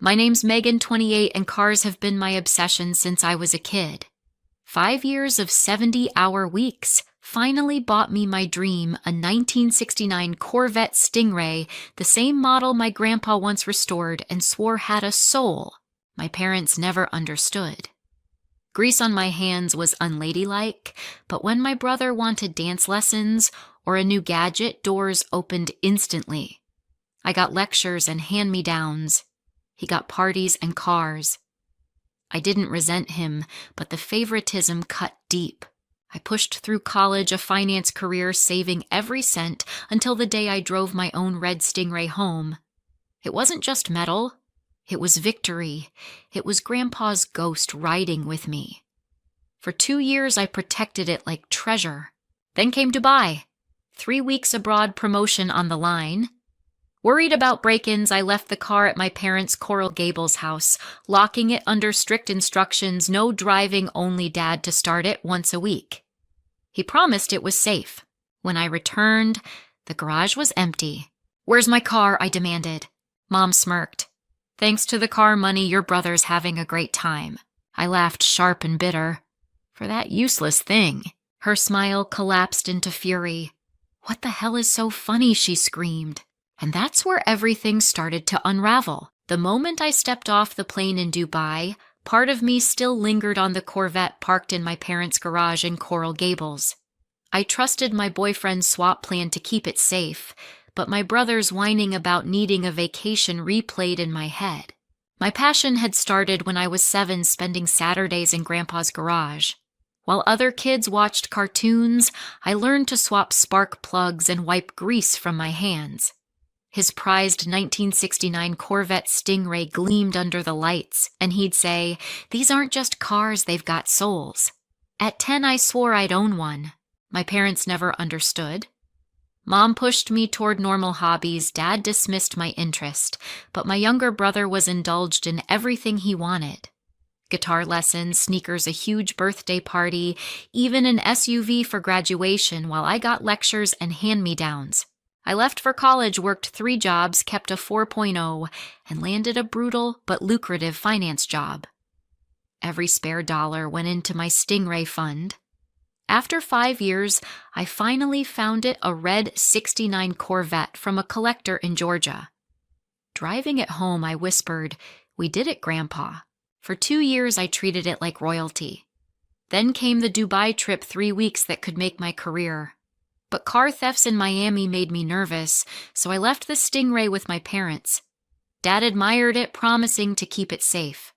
My name's Megan, 28, and cars have been my obsession since I was a kid. 5 years of 70-hour weeks finally bought me my dream, a 1969 Corvette Stingray, the same model my grandpa once restored and swore had a soul. My parents never understood. Grease on my hands was unladylike, but when my brother wanted dance lessons or a new gadget, doors opened instantly. I got lectures and hand-me-downs. He got parties and cars. I didn't resent him, but the favoritism cut deep. I pushed through college, a finance career, saving every cent until the day I drove my own red Stingray home. It wasn't just metal. It was victory. It was Grandpa's ghost riding with me. For 2 years, I protected it like treasure. Then came Dubai. 3 weeks abroad, promotion on the line. Worried about break-ins, I left the car at my parents' Coral Gables house, locking it under strict instructions, no driving, only Dad to start it once a week. He promised it was safe. When I returned, the garage was empty. "Where's my car?" I demanded. Mom smirked. "Thanks to the car money, your brother's having a great time." I laughed, sharp and bitter. "For that useless thing." Her smile collapsed into fury. "What the hell is so funny?" she screamed. And that's where everything started to unravel. The moment I stepped off the plane in Dubai, part of me still lingered on the Corvette parked in my parents' garage in Coral Gables. I trusted my boyfriend's swap plan to keep it safe, but my brother's whining about needing a vacation replayed in my head. My passion had started when I was 7, spending Saturdays in Grandpa's garage. While other kids watched cartoons, I learned to swap spark plugs and wipe grease from my hands. His prized 1969 Corvette Stingray gleamed under the lights, and he'd say, "These aren't just cars, they've got souls." At 10, I swore I'd own one. My parents never understood. Mom pushed me toward normal hobbies, Dad dismissed my interest, but my younger brother was indulged in everything he wanted. Guitar lessons, sneakers, a huge birthday party, even an SUV for graduation, while I got lectures and hand-me-downs. I left for college, worked 3 jobs, kept a 4.0, and landed a brutal but lucrative finance job. Every spare dollar went into my Stingray fund. After 5 years, I finally found it, a red '69 Corvette from a collector in Georgia. Driving it home, I whispered, "We did it, Grandpa." For 2 years, I treated it like royalty. Then came the Dubai trip, 3 weeks that could make my career. But car thefts in Miami made me nervous, so I left the Stingray with my parents. Dad admired it, promising to keep it safe.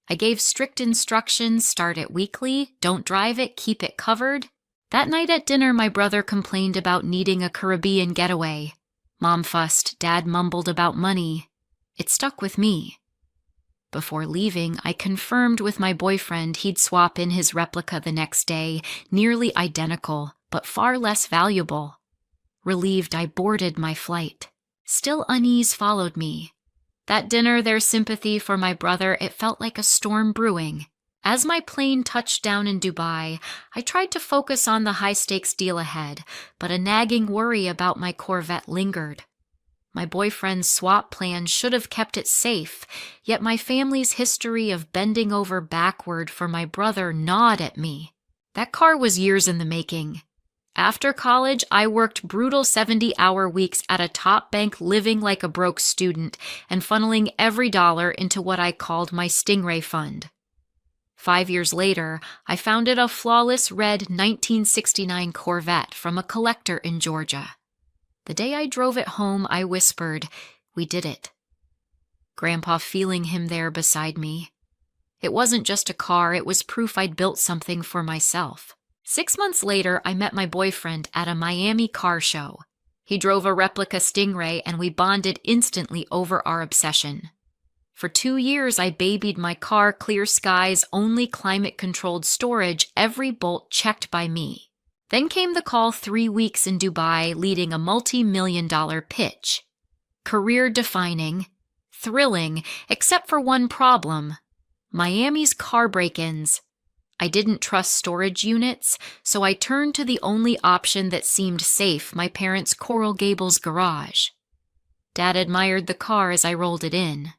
I gave strict instructions: start it weekly, don't drive it, keep it covered. That night at dinner, my brother complained about needing a Caribbean getaway. Mom fussed, Dad mumbled about money. It stuck with me. Before leaving, I confirmed with my boyfriend he'd swap in his replica the next day, nearly identical, but far less valuable. Relieved, I boarded my flight. Still, unease followed me. That dinner, their sympathy for my brother, it felt like a storm brewing. As my plane touched down in Dubai, I tried to focus on the high-stakes deal ahead, but a nagging worry about my Corvette lingered. My boyfriend's swap plan should have kept it safe, yet my family's history of bending over backward for my brother gnawed at me. That car was years in the making. After college, I worked brutal 70-hour weeks at a top bank, living like a broke student and funneling every dollar into what I called my Stingray fund. 5 years later, I founded a flawless red 1969 Corvette from a collector in Georgia. The day I drove it home, I whispered, "We did it." Grandpa feeling him there beside me. It wasn't just a car, it was proof I'd built something for myself. 6 months later, I met my boyfriend at a Miami car show. He drove a replica Stingray, and we bonded instantly over our obsession. For 2 years, I babied my car, clear skies, only climate-controlled storage, every bolt checked by me. Then came the call, 3 weeks in Dubai, leading a multi-million-dollar pitch. Career-defining, thrilling, except for one problem: Miami's car break-ins. I didn't trust storage units, so I turned to the only option that seemed safe, my parents' Coral Gables garage. Dad admired the car as I rolled it in.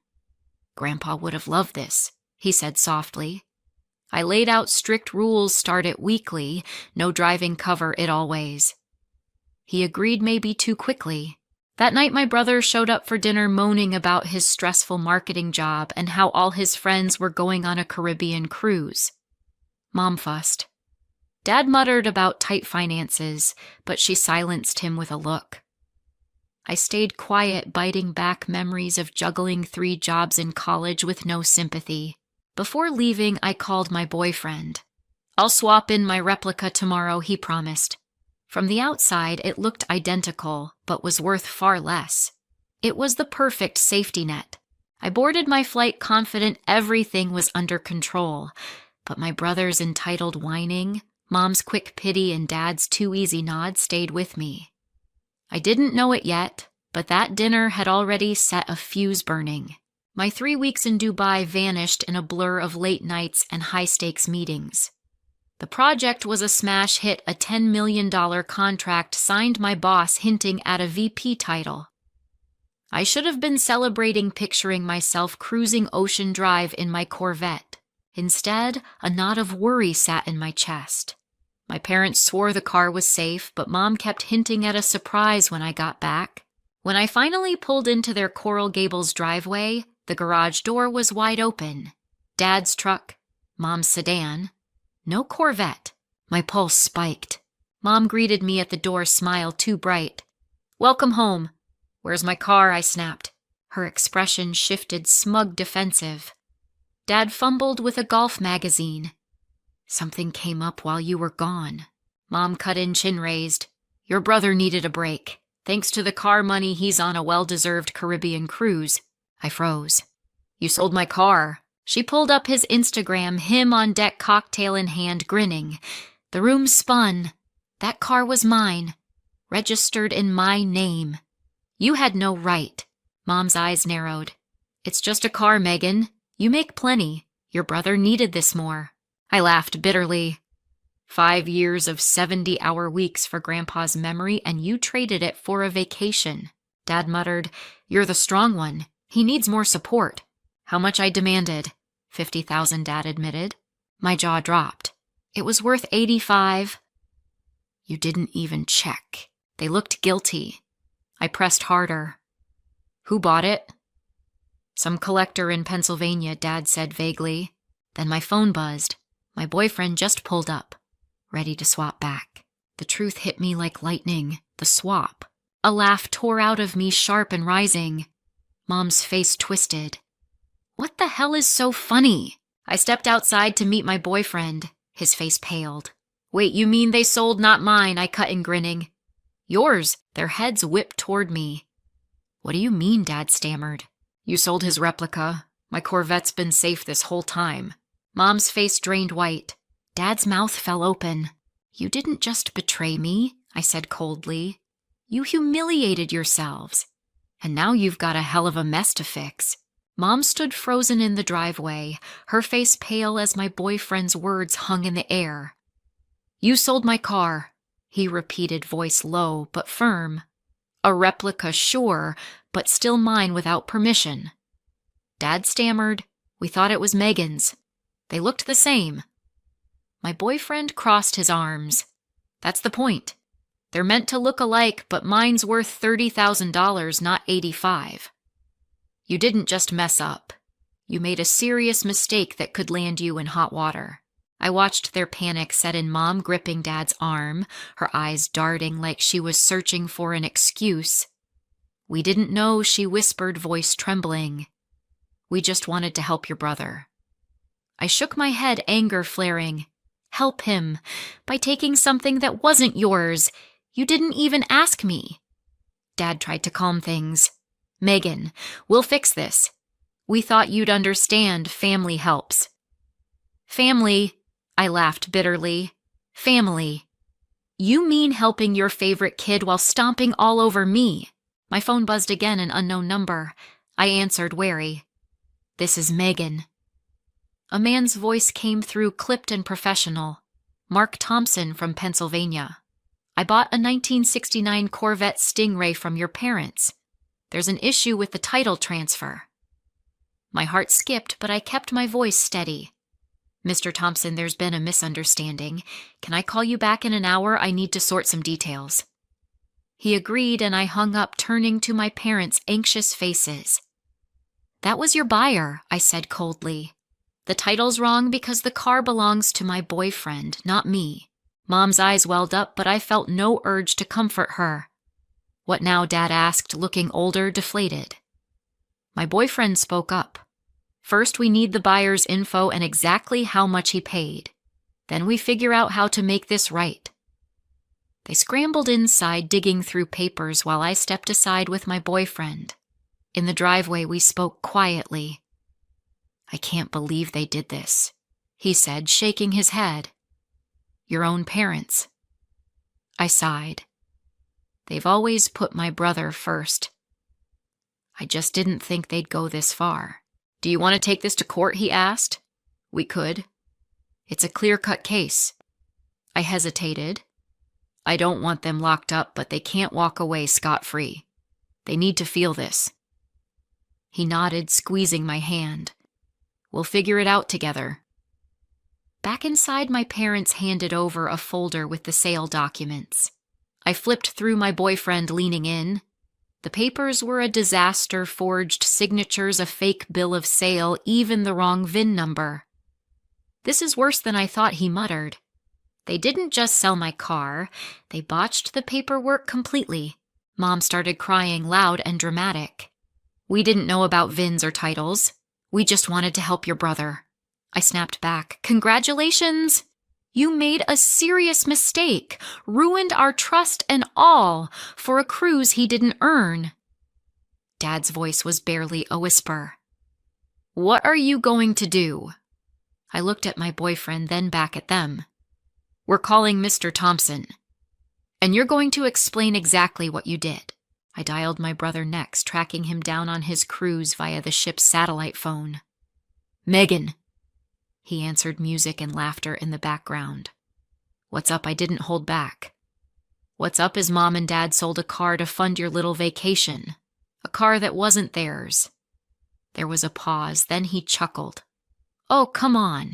Grandpa would have loved this, he said softly. I laid out strict rules, start it weekly, no driving cover it always. He agreed maybe too quickly. That night my brother showed up for dinner moaning about his stressful marketing job and how all his friends were going on a Caribbean cruise. Mom fussed. Dad muttered about tight finances, but she silenced him with a look. I stayed quiet, biting back memories of juggling 3 jobs in college with no sympathy. Before leaving, I called my boyfriend. I'll swap in my replica tomorrow, he promised. From the outside, it looked identical, but was worth far less. It was the perfect safety net. I boarded my flight confident everything was under control, but my brother's entitled whining, Mom's quick pity, and Dad's too easy nod stayed with me. I didn't know it yet, but that dinner had already set a fuse burning. My 3 weeks in Dubai vanished in a blur of late nights and high-stakes meetings. The project was a smash hit, a $10 million contract signed my boss hinting at a VP title. I should have been celebrating, picturing myself cruising Ocean Drive in my Corvette. Instead, a knot of worry sat in my chest. My parents swore the car was safe, but Mom kept hinting at a surprise when I got back. When I finally pulled into their Coral Gables driveway, the garage door was wide open. Dad's truck, Mom's sedan. No Corvette. My pulse spiked. Mom greeted me at the door, smile too bright. "Welcome home." "Where's my car?" I snapped. Her expression shifted, smug, defensive. Dad fumbled with a golf magazine. "Something came up while you were gone." Mom cut in, chin raised. "Your brother needed a break. Thanks to the car money, he's on a well-deserved Caribbean cruise." I froze. "You sold my car." She pulled up his Instagram, him on deck, cocktail in hand, grinning. The room spun. That car was mine, registered in my name. "You had no right." Mom's eyes narrowed. "It's just a car, Megan. You make plenty. Your brother needed this more." I laughed bitterly. 5 years of 70-hour weeks for Grandpa's memory, and you traded it for a vacation. Dad muttered, "You're the strong one. He needs more support." How much I demanded? $50,000, Dad admitted. My jaw dropped. It was worth $85,000. You didn't even check. They looked guilty. I pressed harder. Who bought it? Some collector in Pennsylvania, Dad said vaguely. Then my phone buzzed. My boyfriend just pulled up, ready to swap back. The truth hit me like lightning. The swap. A laugh tore out of me, sharp and rising. Mom's face twisted. "What the hell is so funny?" I stepped outside to meet my boyfriend. His face paled. "Wait, you mean they sold, not mine?" I cut in, grinning. "Yours." Their heads whipped toward me. "What do you mean?" Dad stammered. "You sold his replica. My Corvette's been safe this whole time." Mom's face drained white. Dad's mouth fell open. "You didn't just betray me," I said coldly. "You humiliated yourselves. And now you've got a hell of a mess to fix." Mom stood frozen in the driveway, her face pale as my boyfriend's words hung in the air. "You sold my car," he repeated, voice low but firm. "A replica, sure, but still mine without permission." Dad stammered, "We thought it was Megan's. They looked the same." My boyfriend crossed his arms. "That's the point. They're meant to look alike, but mine's worth $30,000, not $85,000. You didn't just mess up. You made a serious mistake that could land you in hot water." I watched their panic set in, Mom gripping Dad's arm, her eyes darting like she was searching for an excuse. "We didn't know," she whispered, voice trembling. "We just wanted to help your brother." I shook my head, anger flaring. "Help him? By taking something that wasn't yours? You didn't even ask me." Dad tried to calm things. "Megan, we'll fix this. We thought you'd understand. Family helps." "Family?" I laughed bitterly. "Family? You mean helping your favorite kid while stomping all over me?" My phone buzzed again, an unknown number. I answered, wary. "This is Megan." A man's voice came through, clipped and professional. "Mark Thompson from Pennsylvania. I bought a 1969 Corvette Stingray from your parents. There's an issue with the title transfer." My heart skipped, but I kept my voice steady. Mr. Thompson, there's been a misunderstanding. Can I call you back in an hour? I need to sort some details. He agreed, and I hung up, turning to my parents' anxious faces. That was your buyer, I said coldly. The title's wrong because the car belongs to my boyfriend, not me. Mom's eyes welled up, but I felt no urge to comfort her. What now? Dad asked, looking older, deflated. My boyfriend spoke up. First, we need the buyer's info and exactly how much he paid. Then we figure out how to make this right. They scrambled inside, digging through papers while I stepped aside with my boyfriend. In the driveway, we spoke quietly. I can't believe they did this, he said, shaking his head. Your own parents. I sighed. They've always put my brother first. I just didn't think they'd go this far. Do you want to take this to court? He asked. We could. It's a clear-cut case. I hesitated. I don't want them locked up, but they can't walk away scot-free. They need to feel this. He nodded, squeezing my hand. We'll figure it out together. Back inside, my parents handed over a folder with the sale documents. I flipped through, my boyfriend leaning in. The papers were a disaster, forged signatures, a fake bill of sale, even the wrong VIN number. This is worse than I thought, he muttered. They didn't just sell my car, they botched the paperwork completely. Mom started crying, loud and dramatic. We didn't know about VINs or titles. We just wanted to help your brother. I snapped back. Congratulations! You made a serious mistake, ruined our trust and all, for a cruise he didn't earn. Dad's voice was barely a whisper. What are you going to do? I looked at my boyfriend, then back at them. We're calling Mr. Thompson. And you're going to explain exactly what you did. I dialed my brother next, tracking him down on his cruise via the ship's satellite phone. Megan. He answered, music and laughter in the background. What's up? I didn't hold back. What's up is Mom and Dad sold a car to fund your little vacation. A car that wasn't theirs. There was a pause, then he chuckled. Oh, come on.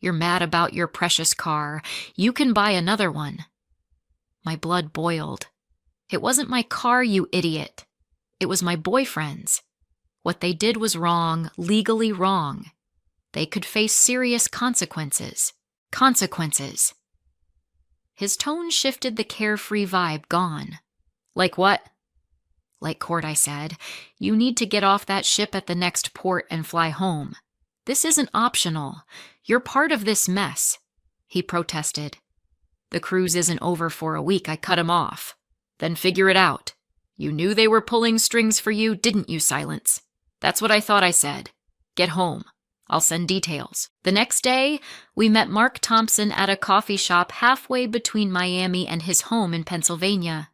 You're mad about your precious car. You can buy another one. My blood boiled. It wasn't my car, you idiot. It was my boyfriend's. What they did was wrong, legally wrong. They could face serious consequences. Consequences. His tone shifted, the carefree vibe gone. Like what? Like court, I said. You need to get off that ship at the next port and fly home. This isn't optional. You're part of this mess. He protested. The cruise isn't over for a week. I cut him off. Then figure it out. You knew they were pulling strings for you, didn't you, Silence? That's what I thought, I said. Get home. I'll send details. The next day, we met Mark Thompson at a coffee shop halfway between Miami and his home in Pennsylvania.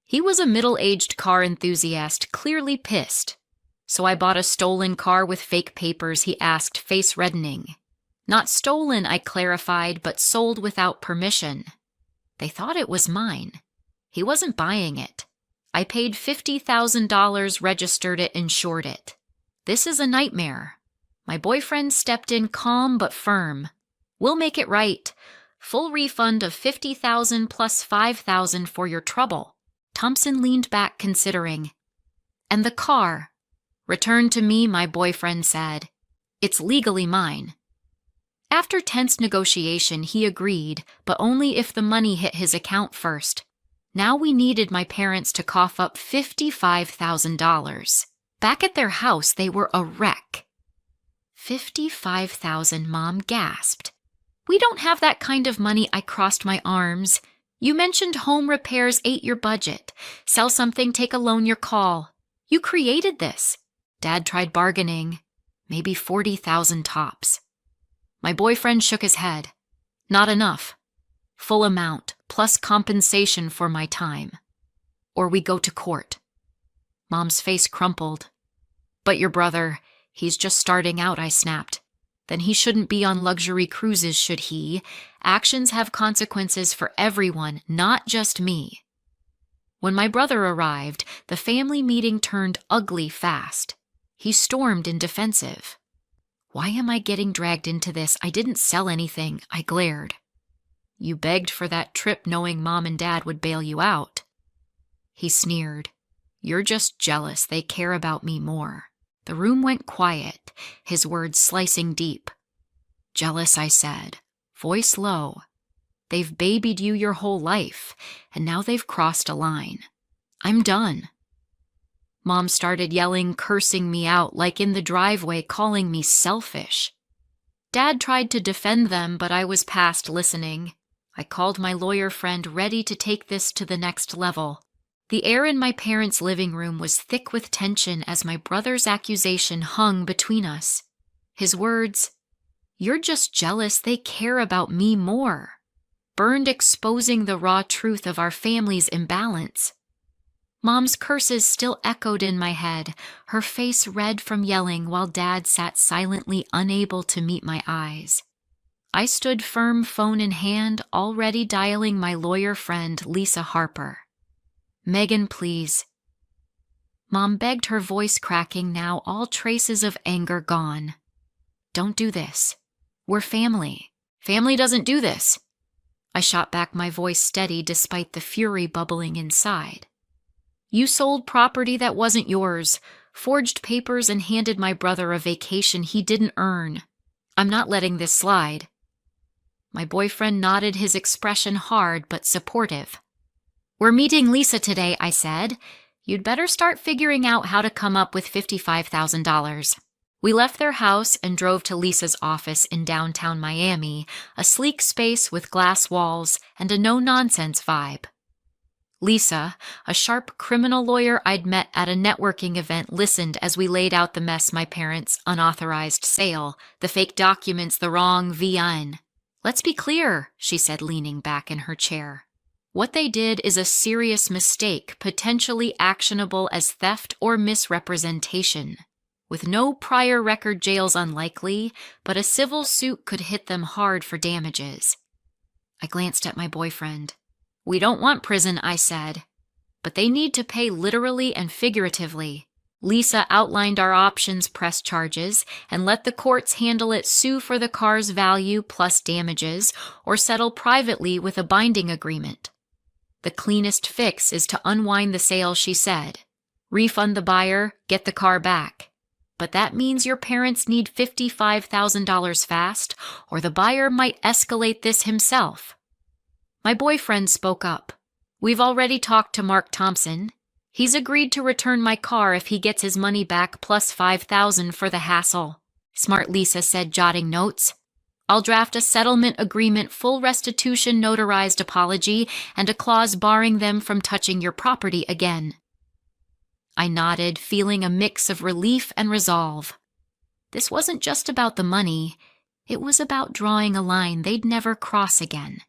He was a middle-aged car enthusiast, clearly pissed. So I bought a stolen car with fake papers, he asked, face reddening. Not stolen, I clarified, but sold without permission. They thought it was mine. He wasn't buying it. I paid $50,000, registered it, insured it. This is a nightmare. My boyfriend stepped in, calm but firm. We'll make it right. Full refund of $50,000 plus $5,000 for your trouble. Thompson leaned back, considering. And the car? Return to me, my boyfriend said. It's legally mine. After tense negotiation, he agreed, but only if the money hit his account first. Now we needed my parents to cough up $55,000. Back at their house, they were a wreck. $55,000, Mom gasped. We don't have that kind of money, I crossed my arms. You mentioned home repairs ate your budget. Sell something, take a loan, your call. You created this. Dad tried bargaining. Maybe $40,000 tops. My boyfriend shook his head. Not enough. Full amount, plus compensation for my time. Or we go to court. Mom's face crumpled. But your brother, he's just starting out, I snapped. Then he shouldn't be on luxury cruises, should he? Actions have consequences for everyone, not just me. When my brother arrived, the family meeting turned ugly fast. He stormed in defensive. Why am I getting dragged into this? I didn't sell anything, I glared. You begged for that trip knowing Mom and Dad would bail you out. He sneered. You're just jealous they care about me more. The room went quiet, his words slicing deep. Jealous, I said, voice low. They've babied you your whole life, and now they've crossed a line. I'm done. Mom started yelling, cursing me out, like in the driveway, calling me selfish. Dad tried to defend them, but I was past listening. I called my lawyer friend, ready to take this to the next level. The air in my parents' living room was thick with tension as my brother's accusation hung between us. His words, "You're just jealous they care about me more," burned, exposing the raw truth of our family's imbalance. Mom's curses still echoed in my head, her face red from yelling while Dad sat silently unable to meet my eyes. I stood firm, phone in hand, already dialing my lawyer friend, Lisa Harper. "Megan, please." Mom begged, her voice cracking now, all traces of anger gone. "Don't do this. We're family. Family doesn't do this." I shot back, my voice steady despite the fury bubbling inside. "You sold property that wasn't yours, forged papers, and handed my brother a vacation he didn't earn. I'm not letting this slide." My boyfriend nodded, his expression hard but supportive. "We're meeting Lisa today," I said. "You'd better start figuring out how to come up with $55,000. We left their house and drove to Lisa's office in downtown Miami, a sleek space with glass walls and a no-nonsense vibe. Lisa, a sharp criminal lawyer I'd met at a networking event, listened as we laid out the mess: my parents' unauthorized sale, the fake documents, the wrong VIN. "Let's be clear," she said, leaning back in her chair. "What they did is a serious mistake, potentially actionable as theft or misrepresentation. With no prior record, jail's unlikely, but a civil suit could hit them hard for damages." I glanced at my boyfriend. "We don't want prison," I said, "but they need to pay literally and figuratively." Lisa outlined our options: press charges and let the courts handle it, sue for the car's value plus damages, or settle privately with a binding agreement. "The cleanest fix is to unwind the sale," she said. "Refund the buyer, get the car back. But that means your parents need $55,000 fast, or the buyer might escalate this himself." My boyfriend spoke up. "We've already talked to Mark Thompson. He's agreed to return my car if he gets his money back plus $5,000 for the hassle." "Smart," Lisa said, jotting notes. "I'll draft a settlement agreement, full restitution, notarized apology, and a clause barring them from touching your property again." I nodded, feeling a mix of relief and resolve. This wasn't just about the money. It was about drawing a line they'd never cross again.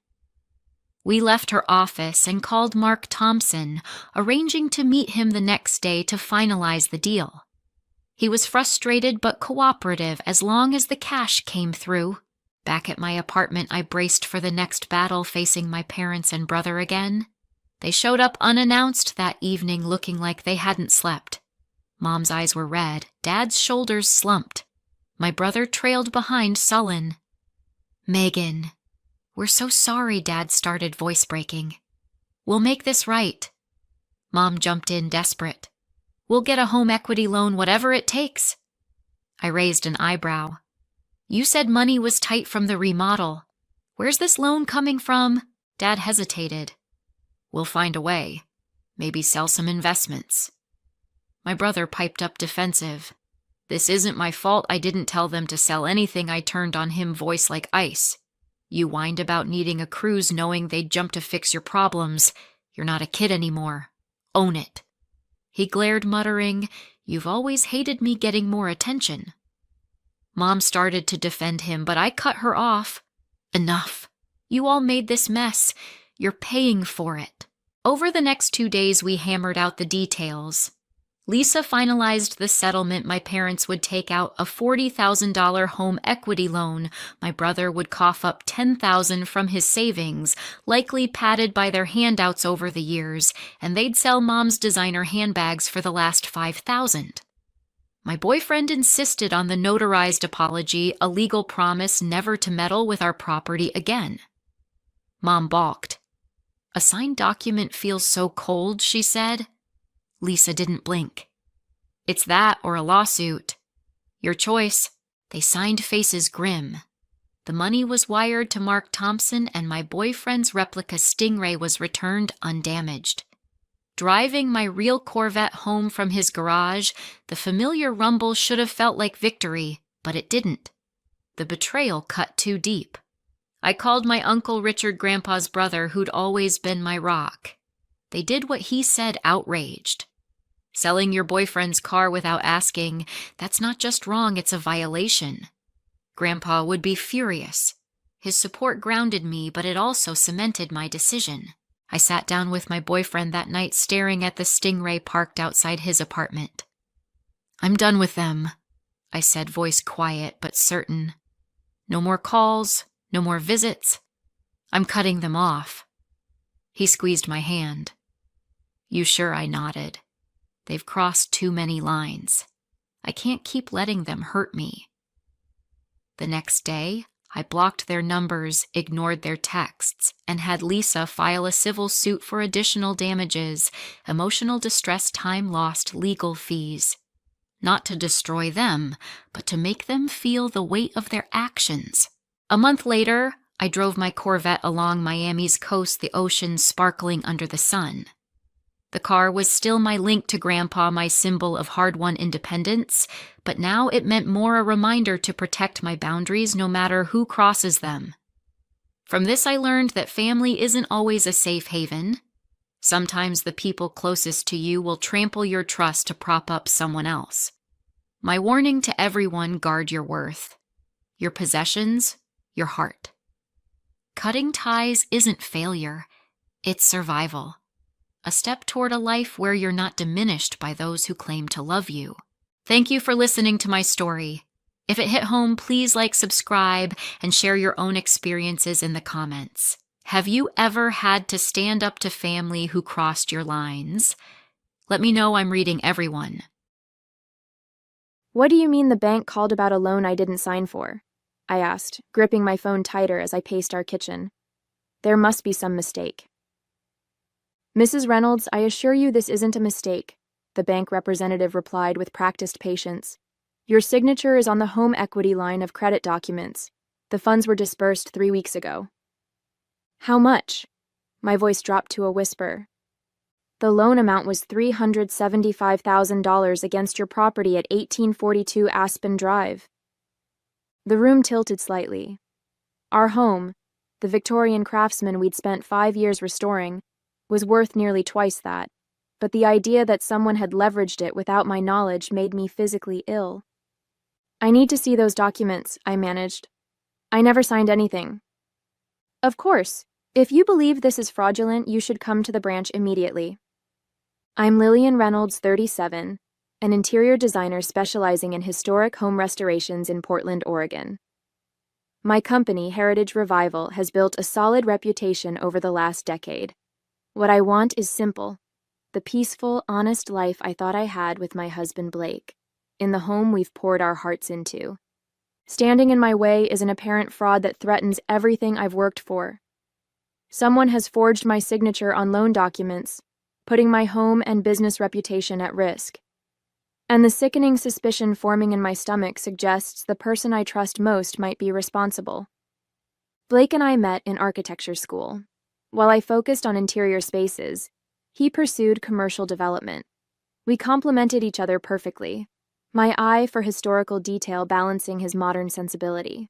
We left her office and called Mark Thompson, arranging to meet him the next day to finalize the deal. He was frustrated but cooperative as long as the cash came through. Back at my apartment, I braced for the next battle, facing my parents and brother again. They showed up unannounced that evening, looking like they hadn't slept. Mom's eyes were red, Dad's shoulders slumped. My brother trailed behind, sullen. "Megan, we're so sorry," Dad started, voice breaking. "We'll make this right." Mom jumped in, desperate. "We'll get a home equity loan, whatever it takes." I raised an eyebrow. "You said money was tight from the remodel. Where's this loan coming from?" Dad hesitated. "We'll find a way. Maybe sell some investments." My brother piped up, defensive. "This isn't my fault. I didn't tell them to sell anything." I turned on him, voice like ice. "You whined about needing a cruise, knowing they'd jump to fix your problems. You're not a kid anymore. Own it." He glared, muttering, "You've always hated me getting more attention." Mom started to defend him, but I cut her off. "Enough. You all made this mess. You're paying for it." Over the next 2 days, we hammered out the details. Lisa finalized the settlement. My parents would take out a $40,000 home equity loan. My brother would cough up $10,000 from his savings, likely padded by their handouts over the years, and they'd sell Mom's designer handbags for the last $5,000. My boyfriend insisted on the notarized apology, a legal promise never to meddle with our property again. Mom balked. "A signed document feels so cold," she said. Lisa didn't blink. "It's that or a lawsuit. Your choice." They signed faces grim. The money was wired to Mark Thompson, and my boyfriend's replica Stingray was returned undamaged. Driving my real Corvette home from his garage, the familiar rumble should have felt like victory, but it didn't. The betrayal cut too deep. I called my Uncle Richard, Grandpa's brother, who'd always been my rock. They did what he said, outraged. "Selling your boyfriend's car without asking, that's not just wrong, it's a violation." Grandpa would be furious. His support grounded me, but it also cemented my decision. I sat down with my boyfriend that night, staring at the Stingray parked outside his apartment. "I'm done with them," I said, voice quiet but certain. "No more calls, no more visits. I'm cutting them off." He squeezed my hand. "You sure?" I nodded. "They've crossed too many lines. I can't keep letting them hurt me." The next day, I blocked their numbers, ignored their texts, and had Lisa file a civil suit for additional damages, emotional distress, time lost, legal fees. Not to destroy them, but to make them feel the weight of their actions. A month later, I drove my Corvette along Miami's coast, the ocean sparkling under the sun. The car was still my link to Grandpa, my symbol of hard-won independence, but now it meant more a reminder to protect my boundaries no matter who crosses them. From this I learned that family isn't always a safe haven. Sometimes the people closest to you will trample your trust to prop up someone else. My warning to everyone: guard your worth, your possessions, your heart. Cutting ties isn't failure, it's survival. A step toward a life where you're not diminished by those who claim to love you. Thank you for listening to my story. If it hit home, please like, subscribe, and share your own experiences in the comments. Have you ever had to stand up to family who crossed your lines? Let me know. I'm reading everyone. "What do you mean the bank called about a loan I didn't sign for?" I asked, gripping my phone tighter as I paced our kitchen. There must be some mistake. "Mrs. Reynolds, I assure you this isn't a mistake," the bank representative replied with practiced patience. "Your signature is on the home equity line of credit documents. The funds were disbursed 3 weeks ago." "How much?" My voice dropped to a whisper. "The loan amount was $375,000 against your property at 1842 Aspen Drive." The room tilted slightly. Our home, the Victorian craftsman we'd spent 5 years restoring, was worth nearly twice that, but the idea that someone had leveraged it without my knowledge made me physically ill. "I need to see those documents," I managed. "I never signed anything." "Of course. If you believe this is fraudulent, you should come to the branch immediately." I'm Lillian Reynolds, 37, an interior designer specializing in historic home restorations in Portland, Oregon. My company, Heritage Revival, has built a solid reputation over the last decade. What I want is simple: the peaceful, honest life I thought I had with my husband Blake, in the home we've poured our hearts into. Standing in my way is an apparent fraud that threatens everything I've worked for. Someone has forged my signature on loan documents, putting my home and business reputation at risk. And the sickening suspicion forming in my stomach suggests the person I trust most might be responsible. Blake and I met in architecture school. While I focused on interior spaces, he pursued commercial development. We complemented each other perfectly, my eye for historical detail balancing his modern sensibility.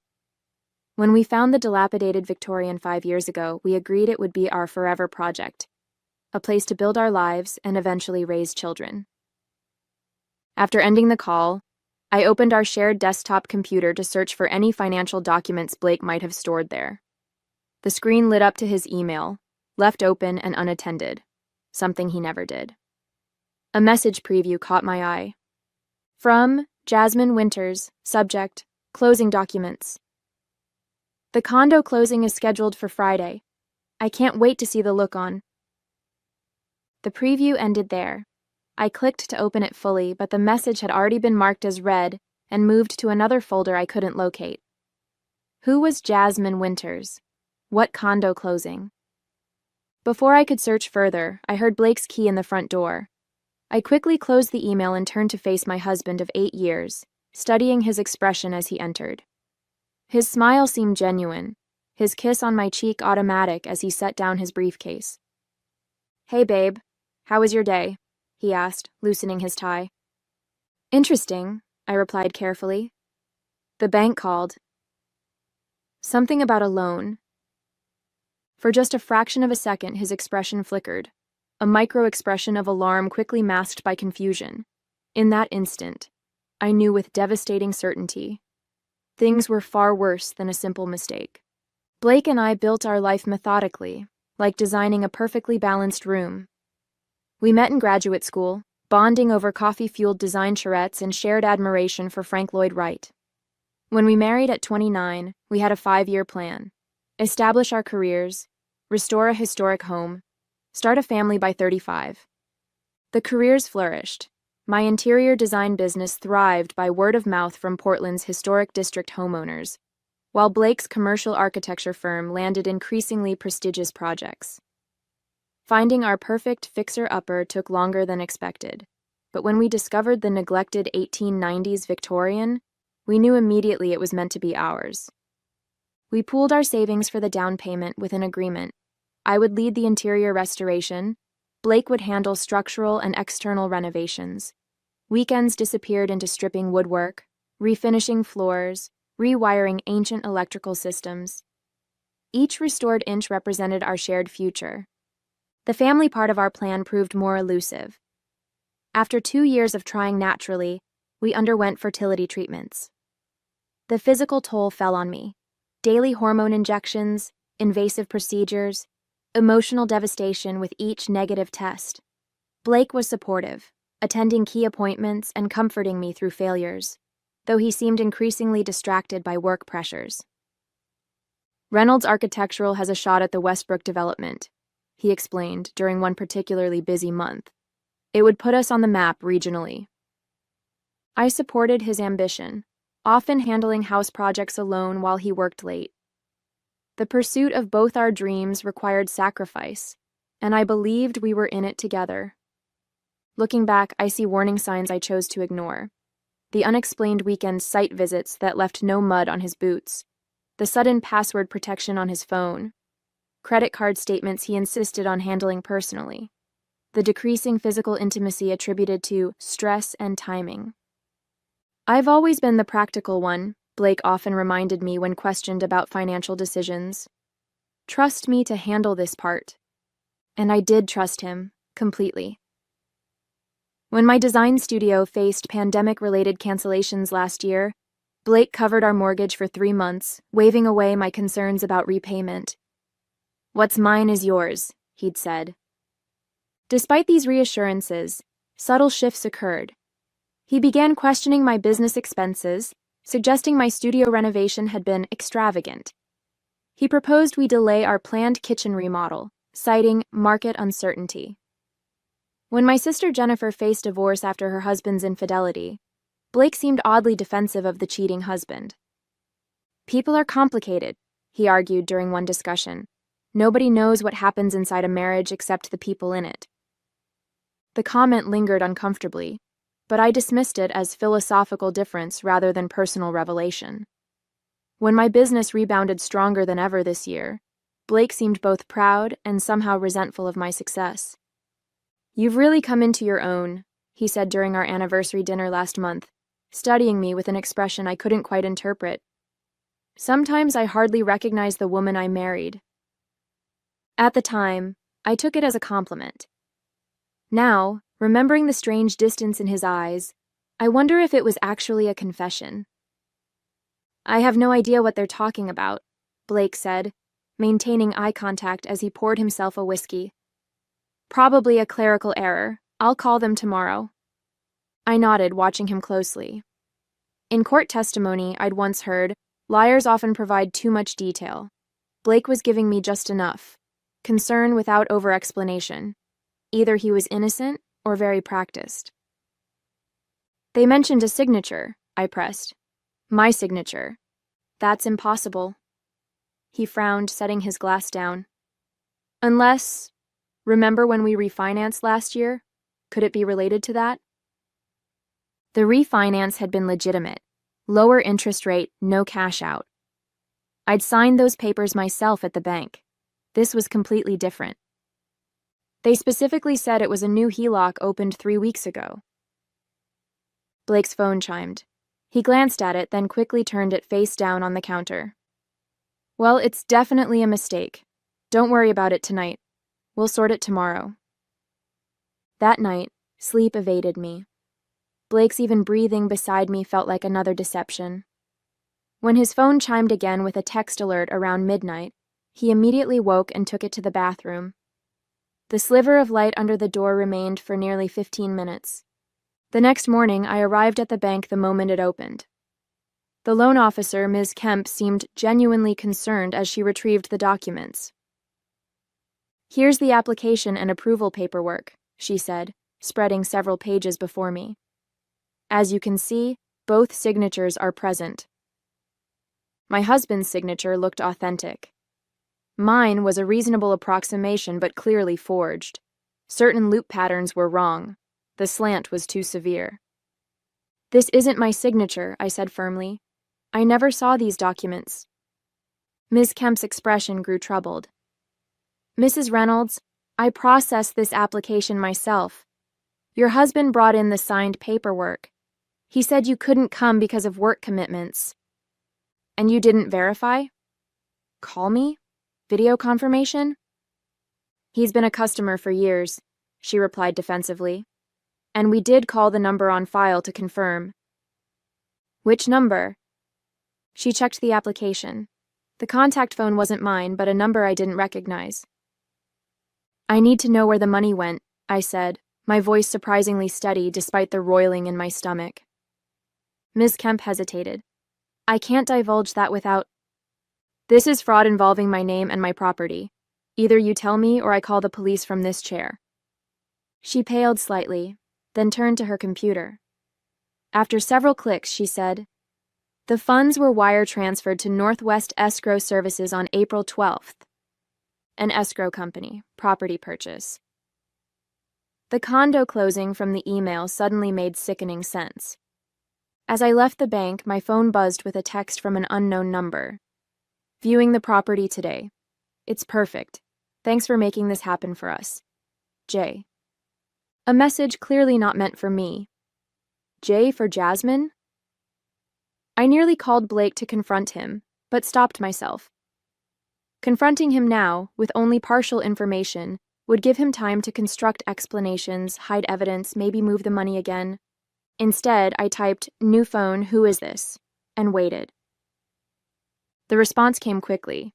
When we found the dilapidated Victorian 5 years ago, we agreed it would be our forever project, a place to build our lives and eventually raise children. After ending the call, I opened our shared desktop computer to search for any financial documents Blake might have stored there. The screen lit up to his email, left open and unattended, something he never did. A message preview caught my eye. From Jasmine Winters, subject, closing documents. The condo closing is scheduled for Friday. I can't wait to see the look on. The preview ended there. I clicked to open it fully, but the message had already been marked as read and moved to another folder I couldn't locate. Who was Jasmine Winters? What condo closing? Before I could search further, I heard Blake's key in the front door. I quickly closed the email and turned to face my husband of 8 years, studying his expression as he entered. His smile seemed genuine, his kiss on my cheek automatic as he set down his briefcase. "Hey, babe. How was your day?" he asked, loosening his tie. "Interesting," I replied carefully. "The bank called. Something about a loan." For just a fraction of a second, his expression flickered, a micro-expression of alarm quickly masked by confusion. In that instant, I knew with devastating certainty, things were far worse than a simple mistake. Blake and I built our life methodically, like designing a perfectly balanced room. We met in graduate school, bonding over coffee-fueled design charrettes and shared admiration for Frank Lloyd Wright. When we married at 29, we had a 5-year plan: establish our careers, restore a historic home, start a family by 35. The careers flourished. My interior design business thrived by word of mouth from Portland's historic district homeowners, while Blake's commercial architecture firm landed increasingly prestigious projects. Finding our perfect fixer-upper took longer than expected, but when we discovered the neglected 1890s Victorian, we knew immediately it was meant to be ours. We pooled our savings for the down payment with an agreement. I would lead the interior restoration, Blake would handle structural and external renovations. Weekends disappeared into stripping woodwork, refinishing floors, rewiring ancient electrical systems. Each restored inch represented our shared future. The family part of our plan proved more elusive. After 2 years of trying naturally, we underwent fertility treatments. The physical toll fell on me. Daily hormone injections, invasive procedures, emotional devastation with each negative test. Blake was supportive, attending key appointments and comforting me through failures, though he seemed increasingly distracted by work pressures. "Reynolds Architectural has a shot at the Westbrook development," he explained during one particularly busy month. "It would put us on the map regionally." I supported his ambition, often handling house projects alone while he worked late. The pursuit of both our dreams required sacrifice, and I believed we were in it together. Looking back, I see warning signs I chose to ignore. The unexplained weekend site visits that left no mud on his boots, the sudden password protection on his phone, credit card statements he insisted on handling personally, the decreasing physical intimacy attributed to stress and timing. "I've always been the practical one," Blake often reminded me when questioned about financial decisions. "Trust me to handle this part." And I did trust him, completely. When my design studio faced pandemic-related cancellations last year, Blake covered our mortgage for 3 months, waving away my concerns about repayment. "What's mine is yours," he'd said. Despite these reassurances, subtle shifts occurred. He began questioning my business expenses, suggesting my studio renovation had been extravagant. He proposed we delay our planned kitchen remodel, citing market uncertainty. When my sister Jennifer faced divorce after her husband's infidelity, Blake seemed oddly defensive of the cheating husband. "People are complicated," he argued during one discussion. "Nobody knows what happens inside a marriage except the people in it." The comment lingered uncomfortably, but I dismissed it as philosophical difference rather than personal revelation. When my business rebounded stronger than ever this year, Blake seemed both proud and somehow resentful of my success. "You've really come into your own," he said during our anniversary dinner last month, studying me with an expression I couldn't quite interpret. "Sometimes I hardly recognize the woman I married." At the time, I took it as a compliment. Now, remembering the strange distance in his eyes, I wonder if it was actually a confession. "I have no idea what they're talking about," Blake said, maintaining eye contact as he poured himself a whiskey. "Probably a clerical error. I'll call them tomorrow." I nodded, watching him closely. In court testimony I'd once heard, liars often provide too much detail. Blake was giving me just enough. Concern without over-explanation. Either he was innocent, or very practiced. They mentioned a signature, I pressed. My signature. That's impossible. He frowned, setting his glass down. Unless, remember when we refinanced last year? Could it be related to that? The refinance had been legitimate. Lower interest rate, no cash out. I'd signed those papers myself at the bank. This was completely different. They specifically said it was a new HELOC opened 3 weeks ago. Blake's phone chimed. He glanced at it, then quickly turned it face down on the counter. Well, it's definitely a mistake. Don't worry about it tonight. We'll sort it tomorrow. That night, sleep evaded me. Blake's even breathing beside me felt like another deception. When his phone chimed again with a text alert around midnight, he immediately woke and took it to the bathroom. The sliver of light under the door remained for nearly 15 minutes. The next morning, I arrived at the bank the moment it opened. The loan officer, Ms. Kemp, seemed genuinely concerned as she retrieved the documents. Here's the application and approval paperwork, she said, spreading several pages before me. As you can see, both signatures are present. My husband's signature looked authentic. Mine was a reasonable approximation but clearly forged. Certain loop patterns were wrong. The slant was too severe. This isn't my signature, I said firmly. I never saw these documents. Ms. Kemp's expression grew troubled. Mrs. Reynolds, I processed this application myself. Your husband brought in the signed paperwork. He said you couldn't come because of work commitments. And you didn't verify? Call me? Video confirmation? He's been a customer for years, she replied defensively. And we did call the number on file to confirm. Which number? She checked the application. The contact phone wasn't mine, but a number I didn't recognize. I need to know where the money went, I said, my voice surprisingly steady despite the roiling in my stomach. Ms. Kemp hesitated. I can't divulge that without... This is fraud involving my name and my property. Either you tell me or I call the police from this chair. She paled slightly, then turned to her computer. After several clicks, she said, The funds were wire transferred to Northwest Escrow Services on April 12th. An escrow company, property purchase. The condo closing from the email suddenly made sickening sense. As I left the bank, my phone buzzed with a text from an unknown number. Viewing the property today. It's perfect. Thanks for making this happen for us. J. A message clearly not meant for me. J for Jasmine? I nearly called Blake to confront him, but stopped myself. Confronting him now, with only partial information, would give him time to construct explanations, hide evidence, maybe move the money again. Instead, I typed, New phone, who is this? And waited. The response came quickly.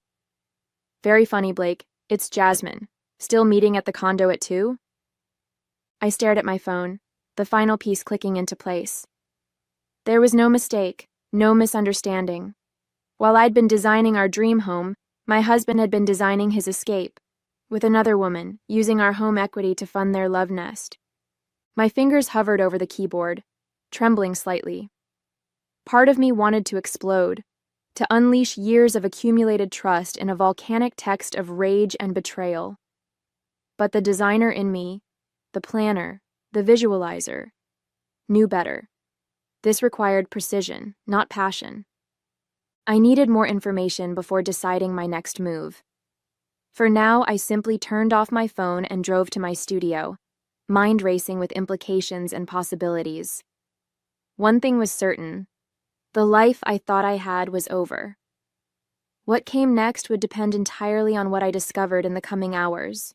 Very funny, Blake. It's Jasmine. Still meeting at the condo at 2? I stared at my phone, the final piece clicking into place. There was no mistake, no misunderstanding. While I'd been designing our dream home, my husband had been designing his escape, with another woman, using our home equity to fund their love nest. My fingers hovered over the keyboard, trembling slightly. Part of me wanted to explode, to unleash years of accumulated trust in a volcanic text of rage and betrayal. But the designer in me, the planner, the visualizer, knew better. This required precision, not passion. I needed more information before deciding my next move. For now, I simply turned off my phone and drove to my studio, mind racing with implications and possibilities. One thing was certain. The life I thought I had was over. What came next would depend entirely on what I discovered in the coming hours.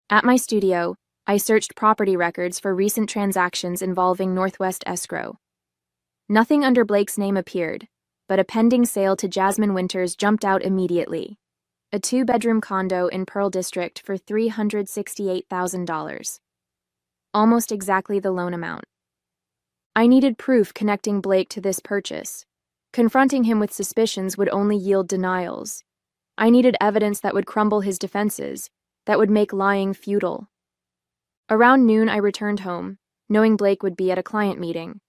At my studio, I searched property records for recent transactions involving Northwest Escrow. Nothing under Blake's name appeared, but a pending sale to Jasmine Winters jumped out immediately. A 2-bedroom condo in Pearl District for $368,000. Almost exactly the loan amount. I needed proof connecting Blake to this purchase. Confronting him with suspicions would only yield denials. I needed evidence that would crumble his defenses, that would make lying futile. Around noon, I returned home, knowing Blake would be at a client meeting.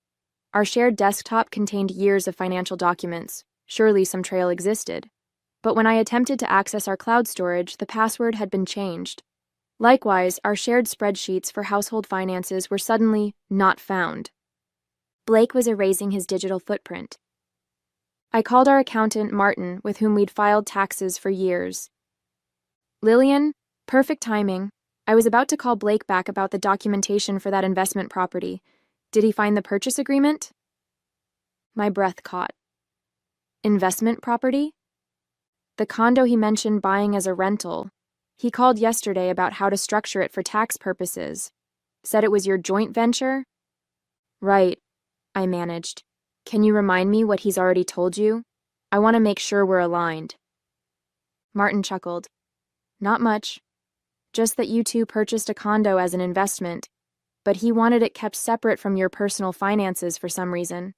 Our shared desktop contained years of financial documents. Surely some trail existed. But when I attempted to access our cloud storage, the password had been changed. Likewise, our shared spreadsheets for household finances were suddenly not found. Blake was erasing his digital footprint. I called our accountant, Martin, with whom we'd filed taxes for years. Lillian, perfect timing. I was about to call Blake back about the documentation for that investment property. Did he find the purchase agreement? My breath caught. Investment property? The condo he mentioned buying as a rental. He called yesterday about how to structure it for tax purposes. Said it was your joint venture? Right, I managed. Can you remind me what he's already told you? I want to make sure we're aligned. Martin chuckled. Not much. Just that you two purchased a condo as an investment, but he wanted it kept separate from your personal finances for some reason.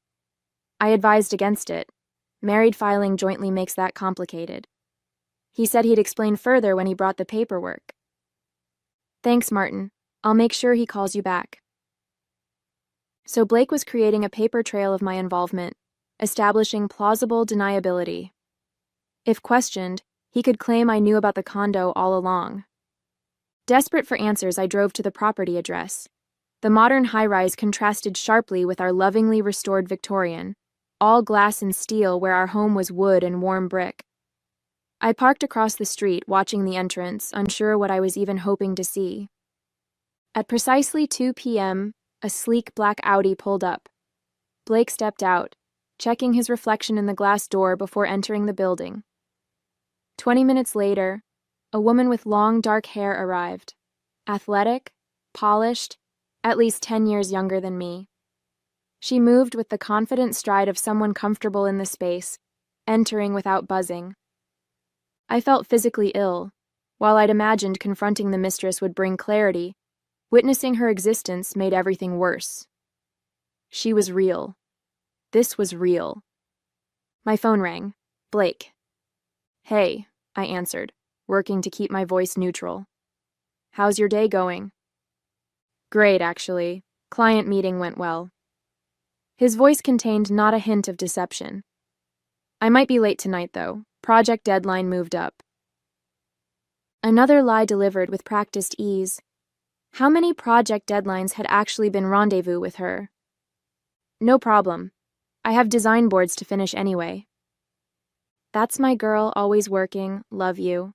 I advised against it. Married filing jointly makes that complicated. He said he'd explain further when he brought the paperwork. Thanks, Martin. I'll make sure he calls you back. So Blake was creating a paper trail of my involvement, establishing plausible deniability. If questioned, he could claim I knew about the condo all along. Desperate for answers, I drove to the property address. The modern high-rise contrasted sharply with our lovingly restored Victorian, all glass and steel where our home was wood and warm brick. I parked across the street, watching the entrance, unsure what I was even hoping to see. At precisely 2 p.m., a sleek black Audi pulled up. Blake stepped out, checking his reflection in the glass door before entering the building. 20 minutes later, a woman with long, dark hair arrived. Athletic, polished, at least 10 years younger than me. She moved with the confident stride of someone comfortable in the space, entering without buzzing. I felt physically ill. While I'd imagined confronting the mistress would bring clarity, witnessing her existence made everything worse. She was real. This was real. My phone rang. Blake. Hey, I answered, working to keep my voice neutral. How's your day going? Great, actually. Client meeting went well. His voice contained not a hint of deception. I might be late tonight, though. Project deadline moved up. Another lie delivered with practiced ease. How many project deadlines had actually been rendezvous with her? No problem. I have design boards to finish anyway. That's my girl, always working, love you.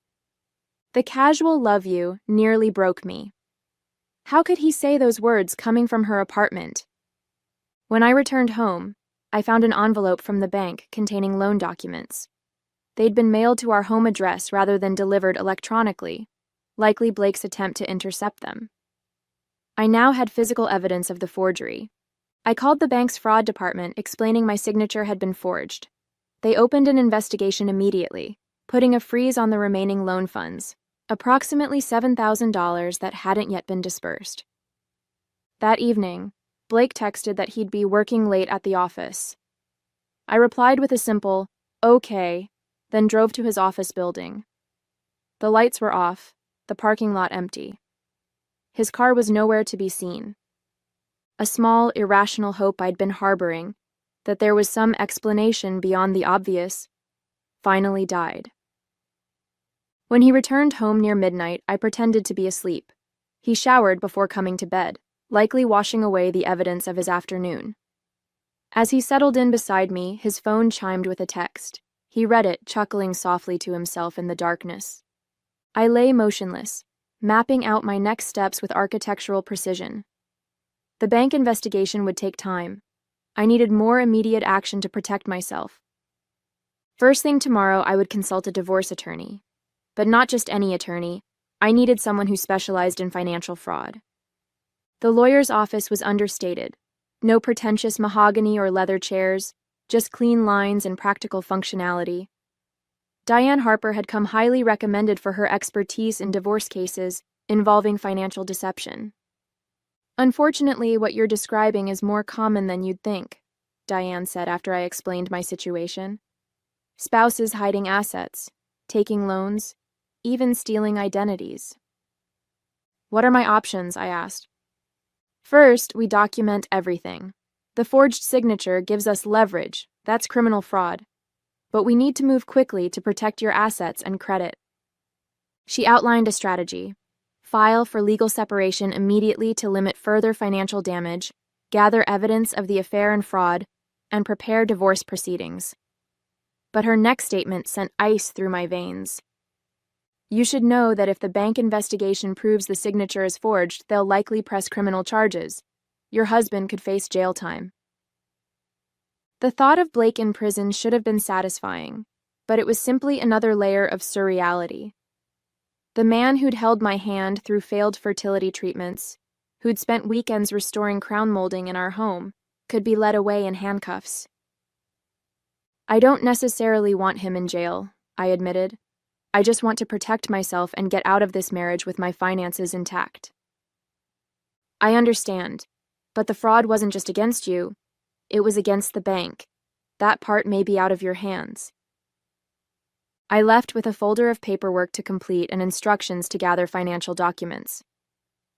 The casual love you nearly broke me. How could he say those words coming from her apartment? When I returned home, I found an envelope from the bank containing loan documents. They'd been mailed to our home address rather than delivered electronically, likely Blake's attempt to intercept them. I now had physical evidence of the forgery. I called the bank's fraud department, explaining my signature had been forged. They opened an investigation immediately, putting a freeze on the remaining loan funds, approximately $7,000 that hadn't yet been dispersed. That evening, Blake texted that he'd be working late at the office. I replied with a simple, okay, then drove to his office building. The lights were off, the parking lot empty. His car was nowhere to be seen. A small, irrational hope I'd been harboring, that there was some explanation beyond the obvious, finally died. When he returned home near midnight, I pretended to be asleep. He showered before coming to bed, likely washing away the evidence of his afternoon. As he settled in beside me, his phone chimed with a text. He read it, chuckling softly to himself in the darkness. I lay motionless, mapping out my next steps with architectural precision. The bank investigation would take time. I needed more immediate action to protect myself. First thing tomorrow, I would consult a divorce attorney. But not just any attorney. I needed someone who specialized in financial fraud. The lawyer's office was understated. No pretentious mahogany or leather chairs, just clean lines and practical functionality. Diane Harper had come highly recommended for her expertise in divorce cases involving financial deception. Unfortunately, what you're describing is more common than you'd think, Diane said after I explained my situation. Spouses hiding assets, taking loans, even stealing identities. What are my options? I asked. First, we document everything. The forged signature gives us leverage. That's criminal fraud. But we need to move quickly to protect your assets and credit. She outlined a strategy. File for legal separation immediately to limit further financial damage, gather evidence of the affair and fraud, and prepare divorce proceedings. But her next statement sent ice through my veins. You should know that if the bank investigation proves the signature is forged, they'll likely press criminal charges. Your husband could face jail time. The thought of Blake in prison should have been satisfying, but it was simply another layer of surreality. The man who'd held my hand through failed fertility treatments, who'd spent weekends restoring crown molding in our home, could be led away in handcuffs. I don't necessarily want him in jail, I admitted. I just want to protect myself and get out of this marriage with my finances intact. I understand, but the fraud wasn't just against you. It was against the bank. That part may be out of your hands. I left with a folder of paperwork to complete and instructions to gather financial documents.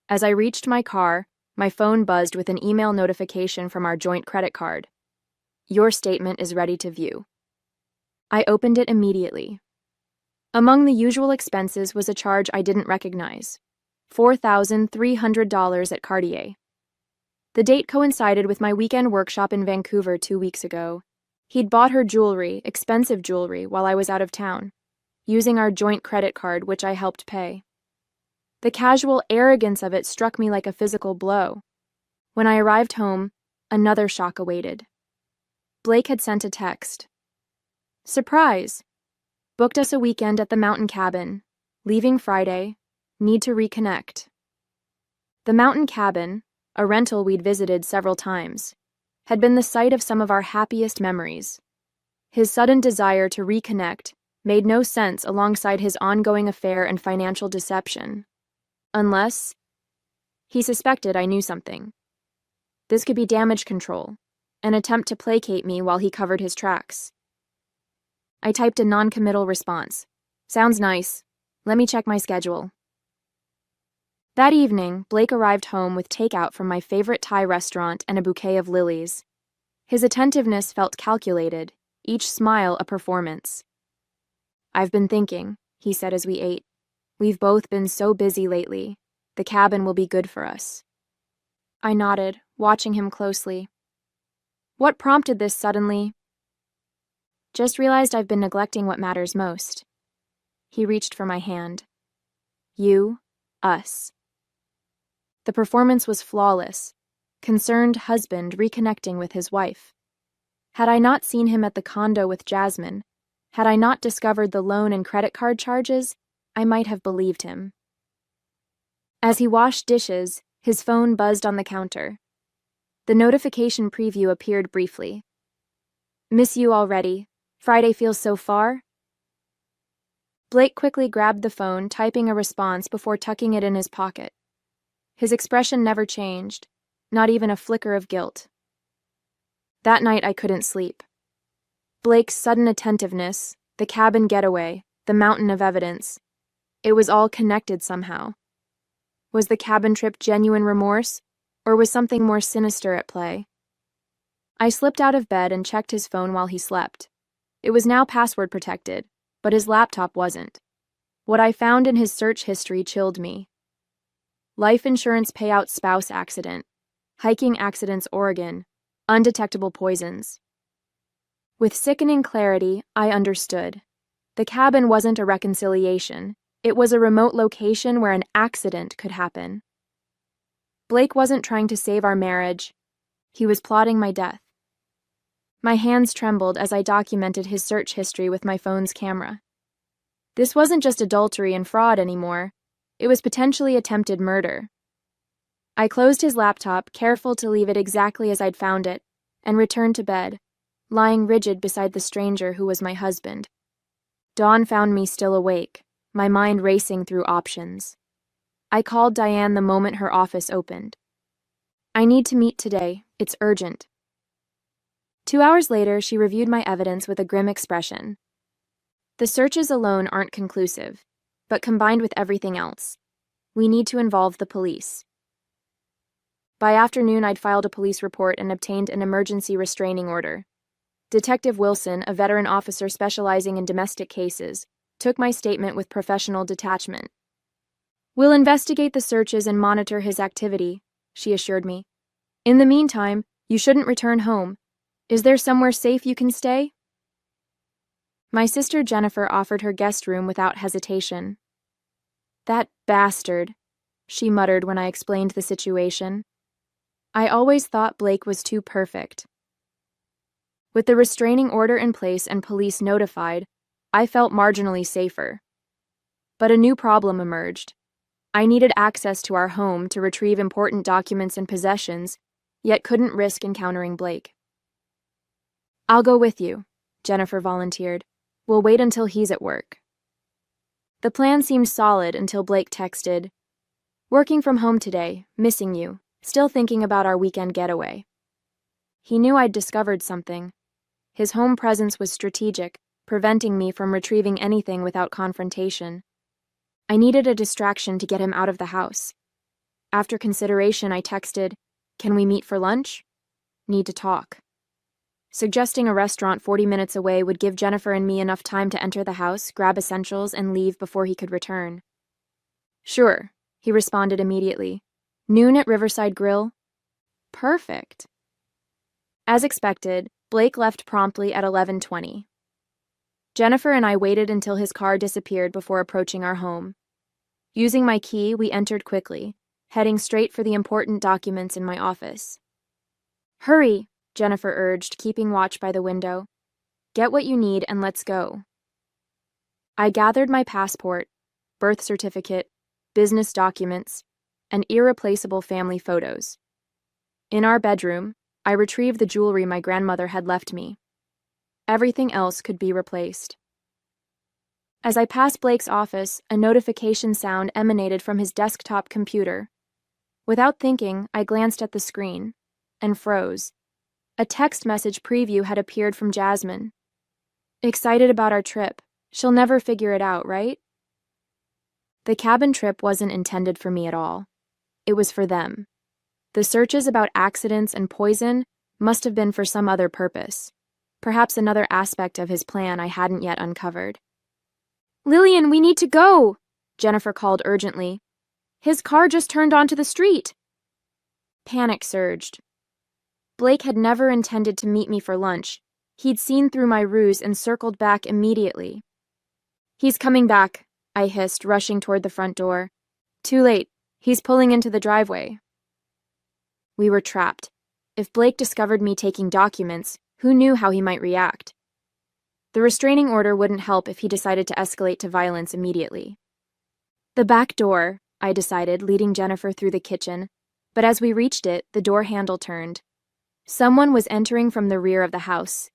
As I reached my car, my phone buzzed with an email notification from our joint credit card. Your statement is ready to view. I opened it immediately. Among the usual expenses was a charge I didn't recognize, $4,300 at Cartier. The date coincided with my weekend workshop in Vancouver 2 weeks ago. He'd bought her jewelry, expensive jewelry, while I was out of town, using our joint credit card, which I helped pay. The casual arrogance of it struck me like a physical blow. When I arrived home, another shock awaited. Blake had sent a text. Surprise! Booked us a weekend at the mountain cabin. Leaving Friday. Need to reconnect. The mountain cabin, a rental we'd visited several times, had been the site of some of our happiest memories. His sudden desire to reconnect made no sense alongside his ongoing affair and financial deception. Unless he suspected I knew something. This could be damage control, an attempt to placate me while he covered his tracks. I typed a non-committal response. Sounds nice. Let me check my schedule. That evening, Blake arrived home with takeout from my favorite Thai restaurant and a bouquet of lilies. His attentiveness felt calculated, each smile a performance. I've been thinking, he said as we ate. We've both been so busy lately. The cabin will be good for us. I nodded, watching him closely. What prompted this suddenly? Just realized I've been neglecting what matters most. He reached for my hand. You, us. The performance was flawless. Concerned husband reconnecting with his wife. Had I not seen him at the condo with Jasmine, had I not discovered the loan and credit card charges, I might have believed him. As he washed dishes, his phone buzzed on the counter. The notification preview appeared briefly. Miss you already. Friday feels so far. Blake quickly grabbed the phone, typing a response before tucking it in his pocket. His expression never changed, not even a flicker of guilt. That night I couldn't sleep. Blake's sudden attentiveness, the cabin getaway, the mountain of evidence. It was all connected somehow. Was the cabin trip genuine remorse, or was something more sinister at play? I slipped out of bed and checked his phone while he slept. It was now password protected, but his laptop wasn't. What I found in his search history chilled me. Life insurance payout spouse accident, hiking accidents Oregon, undetectable poisons. With sickening clarity, I understood. The cabin wasn't a reconciliation. It was a remote location where an accident could happen. Blake wasn't trying to save our marriage. He was plotting my death. My hands trembled as I documented his search history with my phone's camera. This wasn't just adultery and fraud anymore. It was potentially attempted murder. I closed his laptop, careful to leave it exactly as I'd found it, and returned to bed, lying rigid beside the stranger who was my husband. Dawn found me still awake, my mind racing through options. I called Diane the moment her office opened. I need to meet today. It's urgent. 2 hours later, she reviewed my evidence with a grim expression. The searches alone aren't conclusive, but combined with everything else, We need to involve the police. By afternoon, I'd filed a police report and obtained an emergency restraining order. Detective Wilson, a veteran officer specializing in domestic cases, took my statement with professional detachment. "We'll investigate the searches and monitor his activity," she assured me. "In the meantime, you shouldn't return home. Is there somewhere safe you can stay?" My sister Jennifer offered her guest room without hesitation. "That bastard," she muttered when I explained the situation. I always thought Blake was too perfect. With the restraining order in place and police notified, I felt marginally safer. But a new problem emerged. I needed access to our home to retrieve important documents and possessions, yet couldn't risk encountering Blake. "I'll go with you," Jennifer volunteered. "We'll wait until he's at work." The plan seemed solid until Blake texted, "Working from home today, missing you, still thinking about our weekend getaway." He knew I'd discovered something. His home presence was strategic, preventing me from retrieving anything without confrontation. I needed a distraction to get him out of the house. After consideration, I texted, "Can we meet for lunch? Need to talk." Suggesting a restaurant 40 minutes away would give Jennifer and me enough time to enter the house, grab essentials, and leave before he could return. "Sure," he responded immediately. "Noon at Riverside Grill?" "Perfect." As expected, Blake left promptly at 11:20. Jennifer and I waited until his car disappeared before approaching our home. Using my key, we entered quickly, heading straight for the important documents in my office. "Hurry," Jennifer urged, keeping watch by the window. "Get what you need and let's go." I gathered my passport, birth certificate, business documents, and irreplaceable family photos. In our bedroom, I retrieved the jewelry my grandmother had left me. Everything else could be replaced. As I passed Blake's office, a notification sound emanated from his desktop computer. Without thinking, I glanced at the screen and froze. A text message preview had appeared from Jasmine. "Excited about our trip. She'll never figure it out, right?" The cabin trip wasn't intended for me at all. It was for them. The searches about accidents and poison must have been for some other purpose. Perhaps another aspect of his plan I hadn't yet uncovered. "Lillian, we need to go!" Jennifer called urgently. "His car just turned onto the street." Panic surged. Blake had never intended to meet me for lunch. He'd seen through my ruse and circled back immediately. "He's coming back," I hissed, rushing toward the front door. "Too late. He's pulling into the driveway." We were trapped. If Blake discovered me taking documents, who knew how he might react? The restraining order wouldn't help if he decided to escalate to violence immediately. "The back door," I decided, leading Jennifer through the kitchen, but as we reached it, the door handle turned. Someone was entering from the rear of the house.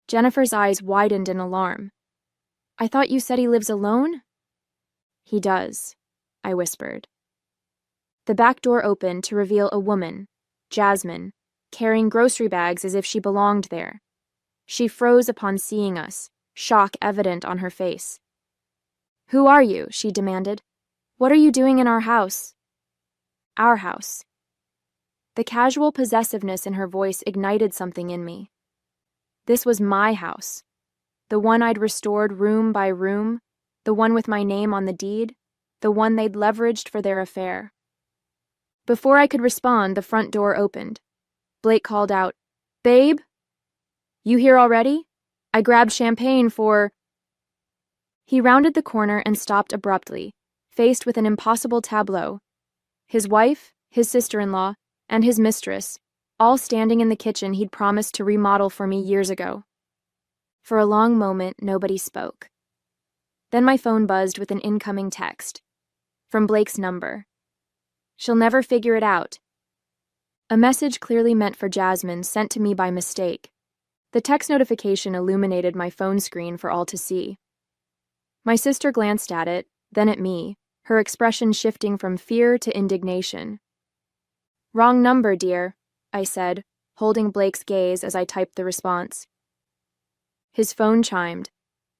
Jennifer's eyes widened in alarm. "I thought you said he lives alone?" "He does," I whispered. The back door opened to reveal a woman, Jasmine, carrying grocery bags as if she belonged there. She froze upon seeing us, shock evident on her face. "Who are you?" she demanded. "What are you doing in our house?" "Our house." The casual possessiveness in her voice ignited something in me. This was my house. The one I'd restored room by room, the one with my name on the deed, the one they'd leveraged for their affair. Before I could respond, the front door opened. Blake called out, "Babe? You here already? I grabbed champagne for—" He rounded the corner and stopped abruptly, faced with an impossible tableau. His wife, his sister-in-law, and his mistress, all standing in the kitchen he'd promised to remodel for me years ago. For a long moment, nobody spoke. Then my phone buzzed with an incoming text. From Blake's number. "She'll never figure it out." A message clearly meant for Jasmine, sent to me by mistake. The text notification illuminated my phone screen for all to see. My sister glanced at it, then at me, her expression shifting from fear to indignation. "Wrong number, dear," I said, holding Blake's gaze as I typed the response. His phone chimed.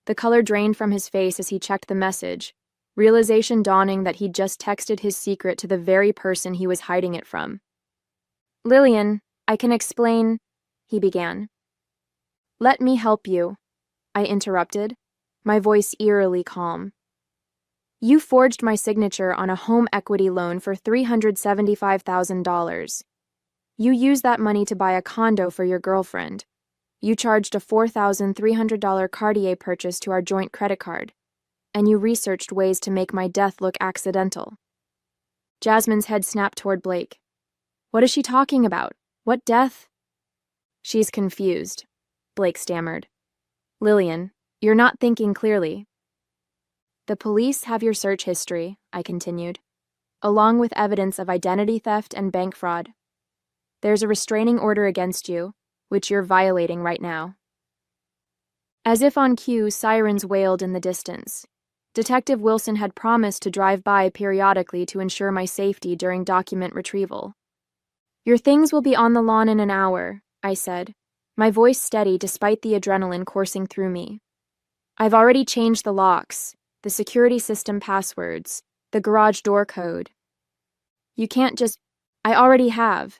The color drained from his face as he checked the message, realization dawning that he'd just texted his secret to the very person he was hiding it from. "Lillian, I can explain," he began. "Let me help you," I interrupted, my voice eerily calm. "You forged my signature on a home equity loan for $375,000. You used that money to buy a condo for your girlfriend. You charged a $4,300 Cartier purchase to our joint credit card. And you researched ways to make my death look accidental." Jasmine's head snapped toward Blake. "What is she talking about? What death?" "She's confused," Blake stammered. "Lillian, you're not thinking clearly." "The police have your search history," I continued, "along with evidence of identity theft and bank fraud. There's a restraining order against you, which you're violating right now." As if on cue, sirens wailed in the distance. Detective Wilson had promised to drive by periodically to ensure my safety during document retrieval. "Your things will be on the lawn in an hour," I said, my voice steady despite the adrenaline coursing through me. "I've already changed the locks, the security system passwords, the garage door code. You can't just—" "I already have."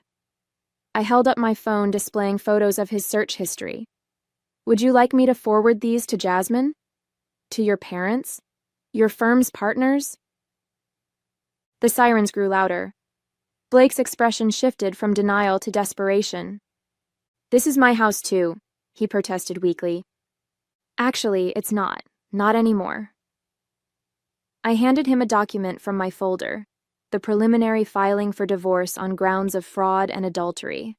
I held up my phone displaying photos of his search history. "Would you like me to forward these to Jasmine? To your parents? Your firm's partners?" The sirens grew louder. Blake's expression shifted from denial to desperation. "This is my house too," he protested weakly. "Actually, it's not. Not anymore." I handed him a document from my folder, the preliminary filing for divorce on grounds of fraud and adultery.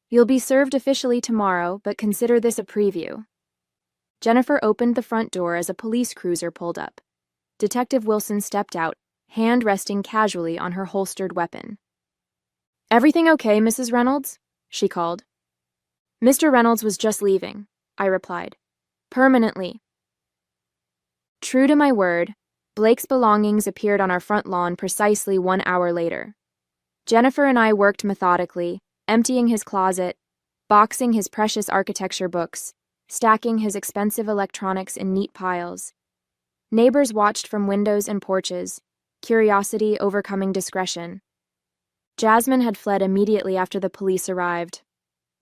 "You'll be served officially tomorrow, but consider this a preview." Jennifer opened the front door as a police cruiser pulled up. Detective Wilson stepped out, hand resting casually on her holstered weapon. "Everything okay, Mrs. Reynolds?" she called. "Mr. Reynolds was just leaving," I replied. "Permanently." True to my word, Blake's belongings appeared on our front lawn precisely 1 hour later. Jennifer and I worked methodically, emptying his closet, boxing his precious architecture books, stacking his expensive electronics in neat piles. Neighbors watched from windows and porches, curiosity overcoming discretion. Jasmine had fled immediately after the police arrived.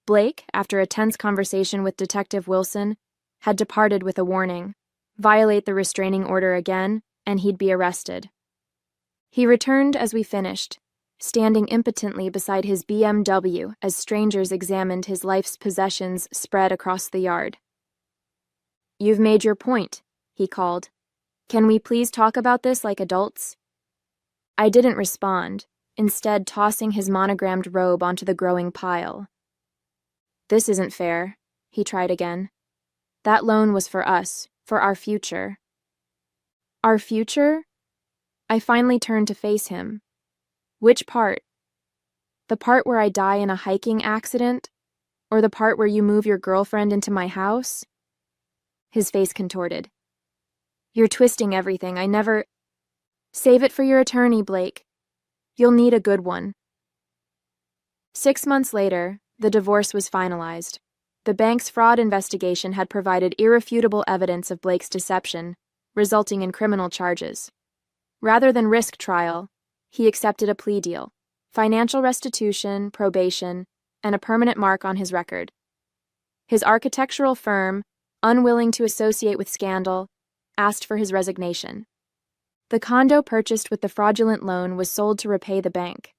Blake, after a tense conversation with Detective Wilson, had departed with a warning: violate the restraining order again, and he'd be arrested. He returned as we finished, standing impotently beside his BMW as strangers examined his life's possessions spread across the yard. "You've made your point," he called. "Can we please talk about this like adults?" I didn't respond, instead tossing his monogrammed robe onto the growing pile. "This isn't fair," he tried again. "That loan was for us, for our future." "Our future?" I finally turned to face him. "Which part? The part where I die in a hiking accident? Or the part where you move your girlfriend into my house?" His face contorted. "You're twisting everything. I never—" "Save it for your attorney, Blake. You'll need a good one." 6 months later, the divorce was finalized. The bank's fraud investigation had provided irrefutable evidence of Blake's deception, resulting in criminal charges. Rather than risk trial, he accepted a plea deal, financial restitution, probation, and a permanent mark on his record. His architectural firm, unwilling to associate with scandal, asked for his resignation. The condo purchased with the fraudulent loan was sold to repay the bank.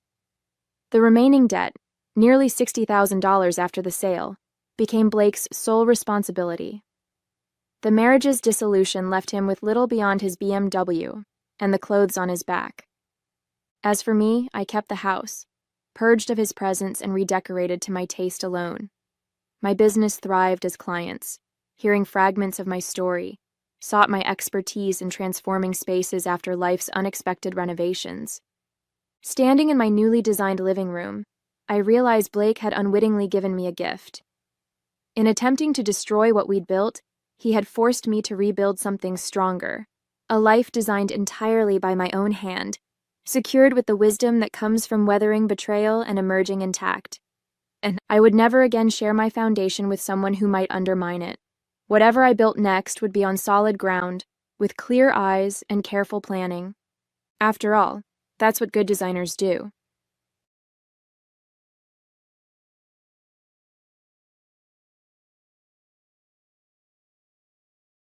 The remaining debt, nearly $60,000 after the sale, became Blake's sole responsibility. The marriage's dissolution left him with little beyond his BMW and the clothes on his back. As for me, I kept the house, purged of his presence and redecorated to my taste alone. My business thrived as clients, hearing fragments of my story, sought my expertise in transforming spaces after life's unexpected renovations. Standing in my newly designed living room, I realized Blake had unwittingly given me a gift. In attempting to destroy what we'd built, he had forced me to rebuild something stronger, a life designed entirely by my own hand, secured with the wisdom that comes from weathering betrayal and emerging intact. And I would never again share my foundation with someone who might undermine it. Whatever I built next would be on solid ground, with clear eyes and careful planning. After all, that's what good designers do.